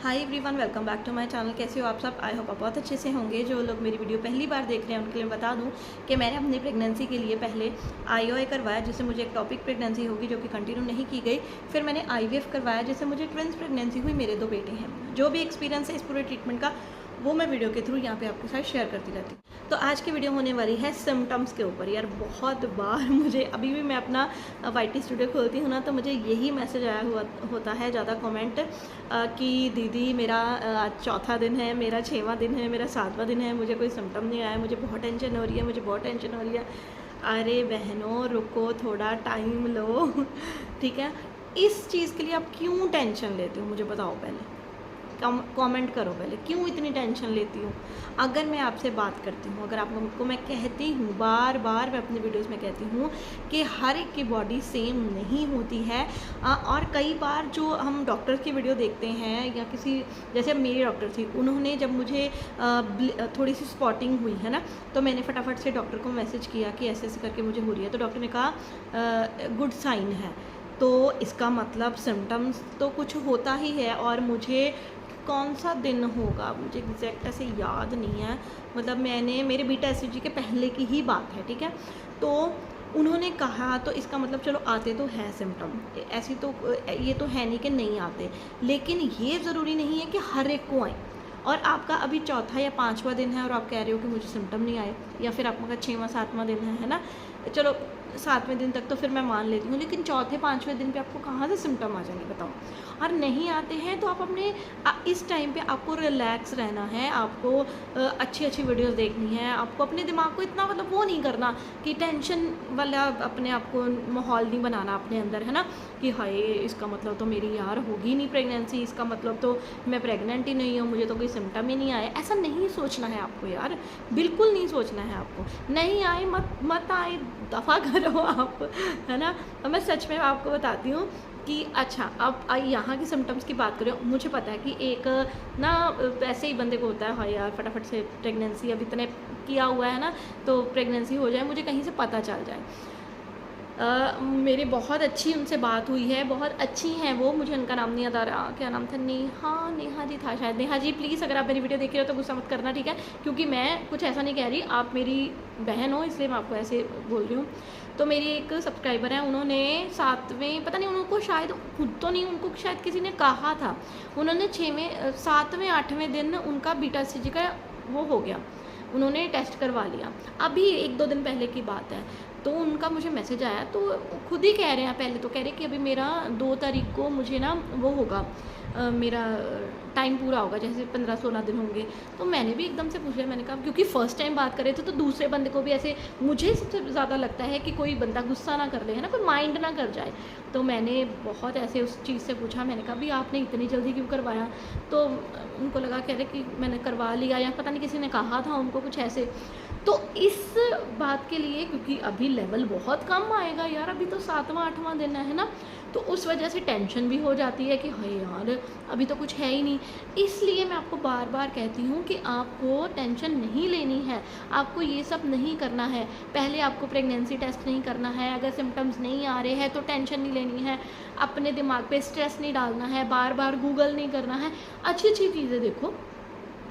Hi everyone, welcome back to my channel. कैसे हो आप सब? आई होप आप बहुत अच्छे से होंगे। जो लोग मेरी वीडियो पहली बार देख रहे हैं उनके लिए बता दूं कि मैंने अपनी प्रेगनेंसी के लिए पहले आईओए करवाया, जिससे मुझे एक टॉपिक प्रेगनेंसी होगी जो कि कंटिन्यू नहीं की गई। फिर मैंने आईवीएफ करवाया, जिससे मुझे ट्विंस प्रेगनेंसी हुई। मेरे 2 बेटे हैं। जो भी एक्सपीरियंस है इस पूरे ट्रीटमेंट का, वो मैं वीडियो के थ्रू यहाँ पे आपके साथ शेयर करती रहती हूँ। तो आज की वीडियो होने वाली है सिम्टम्स के ऊपर। यार बहुत बार मुझे अभी भी मैं अपना वाईटी स्टूडियो खोलती हूँ ना, तो मुझे यही मैसेज आया हुआ होता है ज़्यादा कमेंट कि दीदी मेरा आज चौथा दिन है, मेरा 6वां दिन है, मेरा 7वां दिन है, मुझे कोई सिम्टम नहीं आया, मुझे बहुत टेंशन हो रही है, मुझे बहुत टेंशन हो रही है। अरे बहनों रुको, थोड़ा टाइम लो ठीक है। इस चीज़ के लिए आप क्यों टेंशन लेते हो मुझे बताओ पहले। कमेंट करो पहले, क्यों इतनी टेंशन लेती हूँ। अगर मैं आपसे बात करती हूँ, अगर आप लोगों को मैं कहती हूँ, बार बार मैं अपनी वीडियोस में कहती हूँ कि हर एक की बॉडी सेम नहीं होती है। और कई बार जो हम डॉक्टर की वीडियो देखते हैं या किसी, जैसे मेरी डॉक्टर थी, उन्होंने जब मुझे थोड़ी सी स्पॉटिंग हुई है ना, तो मैंने फटाफट से डॉक्टर को मैसेज किया कि ऐसे ऐसे करके मुझे हो रही है। तो डॉक्टर ने कहा गुड साइन है। तो इसका मतलब सिम्टम्स तो कुछ होता ही है। और मुझे कौन सा दिन होगा मुझे एग्जैक्ट ऐसे याद नहीं है, मतलब मैंने मेरे बीटा एससीजी के पहले की ही बात है, ठीक है। तो उन्होंने कहा, तो इसका मतलब चलो आते तो हैं सिम्टम, ऐसी तो ये तो है नहीं कि नहीं आते, लेकिन ये ज़रूरी नहीं है कि हर एक को आए। और आपका अभी चौथा या 5वां दिन है और आप कह रहे हो कि मुझे सिम्टम नहीं आए, या फिर आपका 6वां 7वां दिन है ना, चलो 7वें दिन तक तो फिर मैं मान लेती हूँ, लेकिन चौथे 5वें दिन पे आपको कहाँ से सिम्टम आ जाएंगे बताओ। और नहीं आते हैं तो आप अपने इस टाइम पे आपको रिलैक्स रहना है, आपको अच्छी अच्छी वीडियोस देखनी है, आपको अपने दिमाग को इतना मतलब वो नहीं करना कि टेंशन वाला अपने आप को माहौल नहीं बनाना अपने अंदर, है ना, कि हाय इसका मतलब तो मेरी यार होगी नहीं प्रेगनेंसी, इसका मतलब तो मैं प्रेग्नेंट ही नहीं हूँ, मुझे तो कोई सिम्टम ही नहीं आए। ऐसा नहीं सोचना है आपको यार, बिल्कुल नहीं सोचना है आपको। नहीं आए मत आए, दफ़ा करो आप, है ना। और मैं सच में आपको बताती हूँ कि अच्छा अब यहाँ की सिम्टम्स की बात करें, मुझे पता है कि एक ना वैसे ही बंदे को होता है हाँ यार फटाफट से प्रेगनेंसी, अब इतने किया हुआ है ना तो प्रेगनेंसी हो जाए, मुझे कहीं से पता चल जाए। मेरी बहुत अच्छी उनसे बात हुई है, बहुत अच्छी हैं वो, मुझे उनका नाम नहीं याद आ रहा, क्या नाम था, नेहा जी था शायद। नेहा जी प्लीज़ अगर आप मेरी वीडियो देख रहे हो तो गुस्सा मत करना, ठीक है, क्योंकि मैं कुछ ऐसा नहीं कह रही, आप मेरी बहन हो इसलिए मैं आपको ऐसे बोल रही हूँ। तो मेरी एक सब्सक्राइबर है, उन्होंने 7वें, पता नहीं उनको शायद खुद तो नहीं, उनको शायद किसी ने कहा था, उन्होंने 6वें 7वें 8वें दिन उनका बीटा एससीजी का वो हो गया, उन्होंने टेस्ट करवा लिया, अभी 1-2 दिन पहले की बात है। तो उनका मुझे मैसेज आया, तो खुद ही कह रहे हैं, पहले तो कह रहे कि अभी मेरा 2 तारीख को मुझे ना वो होगा, मेरा टाइम पूरा होगा, जैसे 15-16 दिन होंगे। तो मैंने भी एकदम से पूछ लिया, मैंने कहा क्योंकि फ़र्स्ट टाइम बात कर रहे थे तो दूसरे बंदे को भी ऐसे, मुझे सबसे ज़्यादा लगता है कि कोई बंदा गुस्सा ना कर ले, है ना, कोई माइंड ना कर जाए। तो मैंने बहुत ऐसे उस चीज़ से पूछा, मैंने कहा भी आपने इतनी जल्दी क्यों करवाया। तो उनको लगा, कह रहे कि मैंने करवा लिया या पता नहीं किसी ने कहा था उनको कुछ ऐसे। तो इस बात के लिए, क्योंकि अभी लेवल बहुत कम आएगा यार, अभी तो 7वां 8वां दिन है ना, तो उस वजह से टेंशन भी हो जाती है कि हाय यार अभी तो कुछ है ही नहीं। इसलिए मैं आपको बार बार कहती हूँ कि आपको टेंशन नहीं लेनी है, आपको ये सब नहीं करना है। पहले आपको प्रेगनेंसी टेस्ट नहीं करना है, अगर सिम्टम्स नहीं आ रहे हैं तो टेंशन नहीं लेनी है, अपने दिमाग पे स्ट्रेस नहीं डालना है, बार बार गूगल नहीं करना है, अच्छी अच्छी चीज़ें देखो,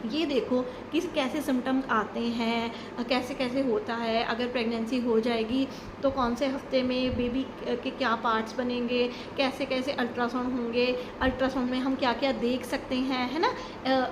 ये देखो कि कैसे सिम्टम्स आते हैं, कैसे कैसे होता है, अगर प्रेगनेंसी हो जाएगी तो कौन से हफ्ते में बेबी के क्या पार्ट्स बनेंगे, कैसे कैसे अल्ट्रासाउंड होंगे, अल्ट्रासाउंड में हम क्या क्या देख सकते हैं, है ना,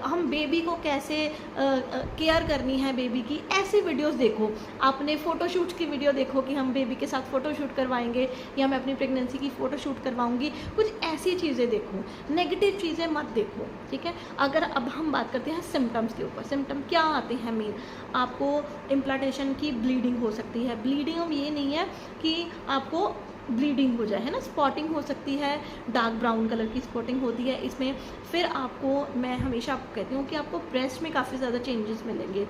हम बेबी को कैसे केयर करनी है बेबी की, ऐसी वीडियोस देखो। आपने फ़ोटोशूट की वीडियो देखो कि हम बेबी के साथ फ़ोटोशूट करवाएंगे या मैं अपनी प्रेगनेंसी की फ़ोटोशूट करवाऊँगी, कुछ ऐसी चीज़ें देखो, नेगेटिव चीज़ें मत देखो, ठीक है। अगर अब हम बात करते हैं सिम्टम्स के ऊपर, सिम्टम क्या आते हैं मेन, आपको इम्प्लांटेशन की ब्लीडिंग हो सकती है। ब्लीडिंग ये नहीं है कि आपको ब्लीडिंग हो जाए, है ना, स्पॉटिंग हो सकती है, डार्क ब्राउन कलर की स्पॉटिंग होती है इसमें। फिर आपको, मैं हमेशा आपको कहती हूँ कि आपको ब्रेस्ट में काफ़ी ज़्यादा चेंजेस मिलेंगे।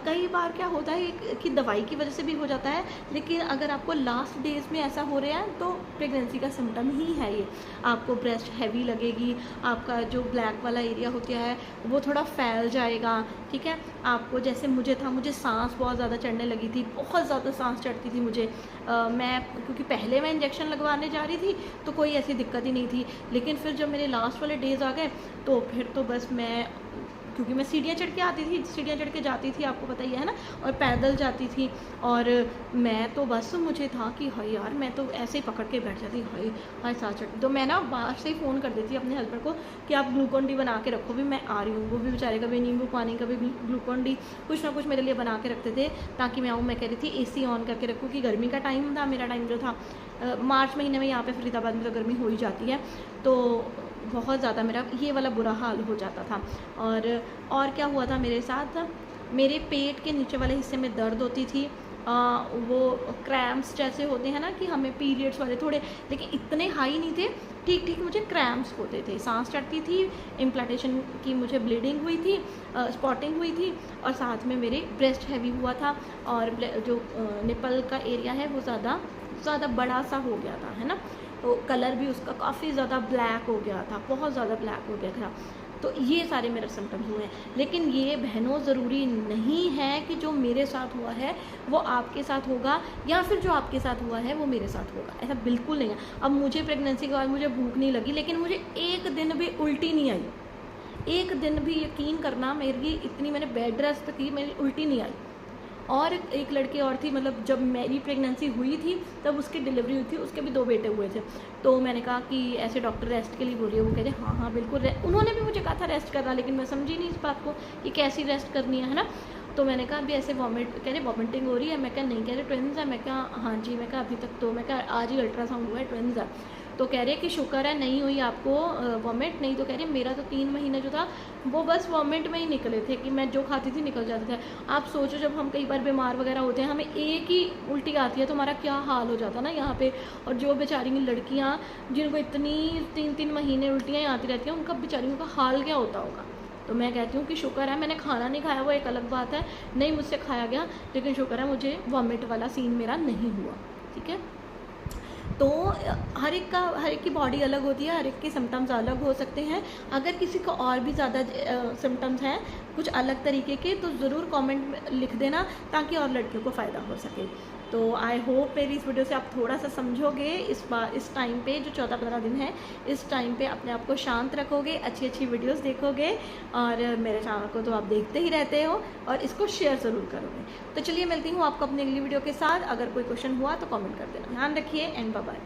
कई बार क्या होता है कि दवाई की वजह से भी हो जाता है, लेकिन अगर आपको लास्ट डेज में ऐसा हो रहा है तो प्रेगनेंसी का सिम्टम ही है ये। आपको ब्रेस्ट हैवी लगेगी, आपका जो ब्लैक वाला एरिया होता है वो थोड़ा फैल जाएगा, ठीक है। आपको जैसे मुझे था, मुझे सांस बहुत ज़्यादा चढ़ने लगी थी, बहुत ज़्यादा सांस चढ़ती थी मुझे। मैं क्योंकि पहले पहले मैं इंजेक्शन लगवाने जा रही थी तो कोई ऐसी दिक्कत ही नहीं थी, लेकिन फिर जब मेरे लास्ट वाले डेज़ आ गए तो फिर तो बस मैं, क्योंकि मैं सीढ़ियाँ चढ़ के आती थी, सीढ़ियाँ चढ़ के जाती थी, आपको पता ही है ना, और पैदल जाती थी, और मैं तो बस मुझे था कि हाय यार, मैं तो ऐसे ही पकड़ के बैठ जाती, हाय हाय सांस चढ़। तो मैं ना बाहर से ही फ़ोन कर देती अपने हस्बैंड को कि आप ग्लूकॉन डी बना के रखो, भी मैं आ रही हूँ। वो भी बेचारे कभी नींबू पानी, कभी ग्लूकॉन डी, कुछ ना कुछ मेरे लिए बना के रखते थे ताकि मैं आऊँ। मैं कह रही थी AC ऑन करके रखूँ कि गर्मी का टाइम था, मेरा टाइम जो था मार्च महीने में यहाँ पे फरीदाबाद में तो गर्मी हो ही जाती है, तो बहुत ज़्यादा मेरा ये वाला बुरा हाल हो जाता था। और क्या हुआ था मेरे साथ, मेरे पेट के नीचे वाले हिस्से में दर्द होती थी, वो क्रैम्प्स जैसे होते हैं ना कि हमें पीरियड्स वाले थोड़े, लेकिन इतने हाई नहीं थे, ठीक ठीक मुझे क्रैम्प्स होते थे, सांस चढ़ती थी, इम्प्लांटेशन की मुझे ब्लीडिंग हुई थी, स्पॉटिंग हुई थी, और साथ में मेरे ब्रेस्ट हैवी हुआ था, और जो निपल का एरिया है वो ज़्यादा बड़ा सा हो गया था, है ना, तो कलर भी उसका काफ़ी ज़्यादा ब्लैक हो गया था, बहुत ज़्यादा ब्लैक हो गया था। तो ये सारे मेरे सिम्टम्स हुए हैं, लेकिन ये बहनों ज़रूरी नहीं है कि जो मेरे साथ हुआ है वो आपके साथ होगा, या फिर जो आपके साथ हुआ है वो मेरे साथ होगा, ऐसा बिल्कुल नहीं है। अब मुझे प्रेगनेंसी के बाद मुझे भूख नहीं लगी, लेकिन मुझे एक दिन भी उल्टी नहीं आई, एक दिन भी, यकीन करना, मेरी इतनी मैंने बेड रेस्ट की, मेरी उल्टी नहीं आई। और एक लड़की और थी, मतलब जब मेरी प्रेगनेंसी हुई थी तब उसकी डिलीवरी हुई थी, उसके भी 2 बेटे हुए थे। तो मैंने कहा कि ऐसे डॉक्टर रेस्ट के लिए बोल रही है, वो कह रहे हाँ हाँ बिल्कुल, उन्होंने भी मुझे कहा था रेस्ट करना, लेकिन मैं समझी नहीं इस बात को कि कैसी रेस्ट करनी है ना। तो मैंने कहा अभी ऐसे कह रहे वॉमिटिंग हो रही है, मैं कहा नहीं, कह रहे ट्विन्स है, मैं कहा हाँ जी, मैं कहा अभी तक तो, मैं कहा आज ही अल्ट्रासाउंड हुआ है, ट्विन्स है। तो कह रहे कि शुक्र है नहीं हुई आपको वॉमिट, नहीं तो कह रहे मेरा तो 3 महीने जो था वो बस वॉमिट में ही निकले थे, कि मैं जो खाती थी निकल जाते थे। आप सोचो जब हम कई बार बीमार वगैरह होते हैं, हमें एक ही उल्टी आती है तो हमारा क्या हाल हो जाता ना यहाँ पे। और जो बेचारी लड़कियाँ जिनको इतनी 3-3 महीने उल्टियाँ आती रहती हैं, उनका बेचारियों का हाल क्या होता होगा। तो मैं कहती हूँ कि शुक्र है मैंने खाना नहीं खाया, वो एक अलग बात है, नहीं मुझसे खाया गया, लेकिन शुक्र है मुझे वॉमिट वाला सीन मेरा नहीं हुआ, ठीक है। तो हर एक की बॉडी अलग होती है, हर एक के सिम्टम्स अलग हो सकते हैं। अगर किसी को और भी ज़्यादा सिम्टम्स हैं कुछ अलग तरीके के, तो ज़रूर कमेंट में लिख देना ताकि और लड़कियों को फ़ायदा हो सके। तो आई होप मेरी इस वीडियो से आप थोड़ा सा समझोगे, इस टाइम पे जो 14-15 दिन है, इस टाइम पे अपने आप को शांत रखोगे, अच्छी वीडियोस देखोगे, और मेरे चैनल को तो आप देखते ही रहते हो, और इसको शेयर ज़रूर करोगे। तो चलिए मिलती हूँ आपको अपनी अगली वीडियो के साथ। अगर कोई क्वेश्चन हुआ तो कमेंट कर देना। ध्यान रखिए एंड बाय बाय।